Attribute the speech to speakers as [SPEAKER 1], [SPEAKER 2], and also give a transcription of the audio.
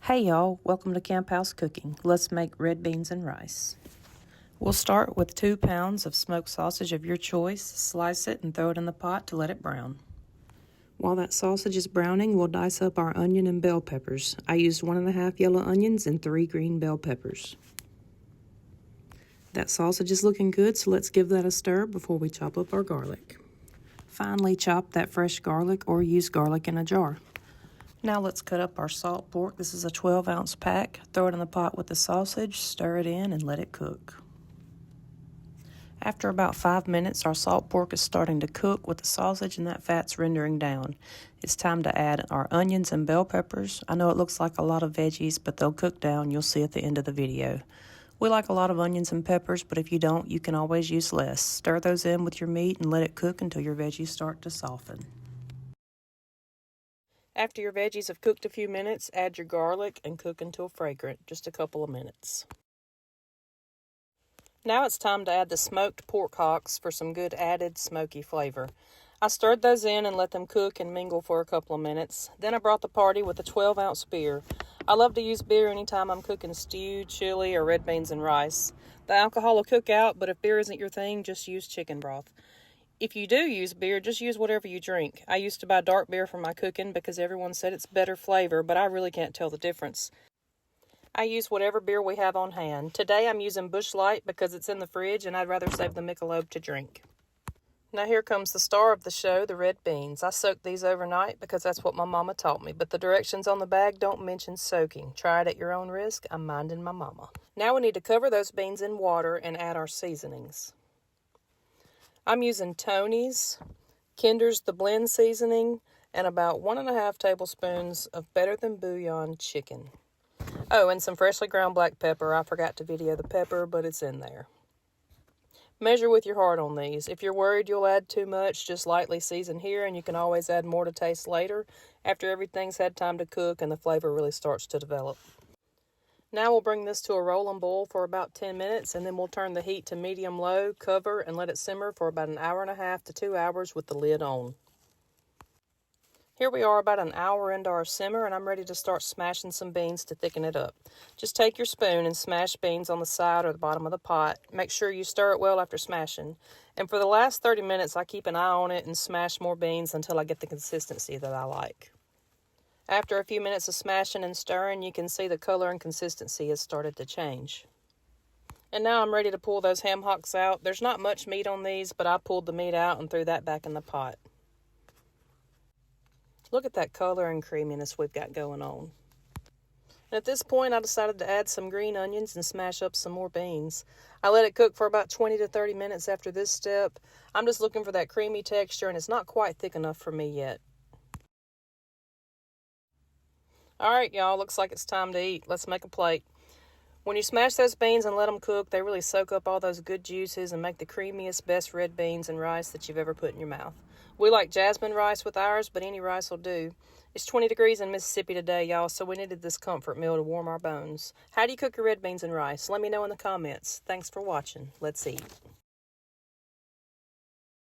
[SPEAKER 1] Hey y'all, welcome to Camp House Cooking. Let's make red beans and rice. We'll start with 2 pounds of smoked sausage of your choice. Slice it and throw it in the pot to let it brown. While that sausage is browning, we'll dice up our onion and bell peppers. I used 1½ yellow onions and 3 green bell peppers. That sausage is looking good, so let's give that a stir before we chop up our garlic. Finely chop that fresh garlic or use garlic in a jar. Now let's cut up our salt pork. This is a 12-ounce pack. Throw it in the pot with the sausage, stir it in, and let it cook. After about 5 minutes, our salt pork is starting to cook with the sausage and that fat's rendering down. It's time to add our onions and bell peppers. I know it looks like a lot of veggies, but they'll cook down. You'll see at the end of the video. We like a lot of onions and peppers, but if you don't, you can always use less. Stir those in with your meat and let it cook until your veggies start to soften. After your veggies have cooked a few minutes, add your garlic and cook until fragrant, just a couple of minutes. Now it's time to add the smoked pork hocks for some good added smoky flavor. I stirred those in and let them cook and mingle for a couple of minutes. Then I brought the party with a 12-ounce beer. I love to use beer anytime I'm cooking stew, chili, or red beans and rice. The alcohol will cook out, but if beer isn't your thing, just use chicken broth. If you do use beer, just use whatever you drink. I used to buy dark beer for my cooking because everyone said it's better flavor, but I really can't tell the difference. I use whatever beer we have on hand. Today I'm using Busch Light because it's in the fridge and I'd rather save the Michelob to drink. Now here comes the star of the show, the red beans. I soaked these overnight because that's what my mama taught me, but the directions on the bag don't mention soaking. Try it at your own risk. I'm minding my mama. Now we need to cover those beans in water and add our seasonings. I'm using Tony's, Kinder's The Blend seasoning, and about 1½ tablespoons of Better Than Bouillon chicken. Oh, and some freshly ground black pepper. I forgot to video the pepper, but it's in there. Measure with your heart on these. If you're worried you'll add too much, just lightly season here, and you can always add more to taste later after everything's had time to cook and the flavor really starts to develop. Now we'll bring this to a rolling boil for about 10 minutes, and then we'll turn the heat to medium-low, cover, and let it simmer for about 1.5 to 2 hours with the lid on. Here we are about an hour into our simmer, and I'm ready to start smashing some beans to thicken it up. Just take your spoon and smash beans on the side or the bottom of the pot. Make sure you stir it well after smashing. And for the last 30 minutes, I keep an eye on it and smash more beans until I get the consistency that I like. After a few minutes of smashing and stirring, you can see the color and consistency has started to change. And now I'm ready to pull those ham hocks out. There's not much meat on these, but I pulled the meat out and threw that back in the pot. Look at that color and creaminess we've got going on. And at this point, I decided to add some green onions and smash up some more beans. I let it cook for about 20 to 30 minutes after this step. I'm just looking for that creamy texture, and it's not quite thick enough for me yet. All right, y'all, looks like it's time to eat. Let's make a plate. When you smash those beans and let them cook, they really soak up all those good juices and make the creamiest, best red beans and rice that you've ever put in your mouth. We like jasmine rice with ours, but any rice will do. It's 20 degrees in Mississippi today, y'all, so we needed this comfort meal to warm our bones. How do you cook your red beans and rice? Let me know in the comments. Thanks for watching. Let's eat.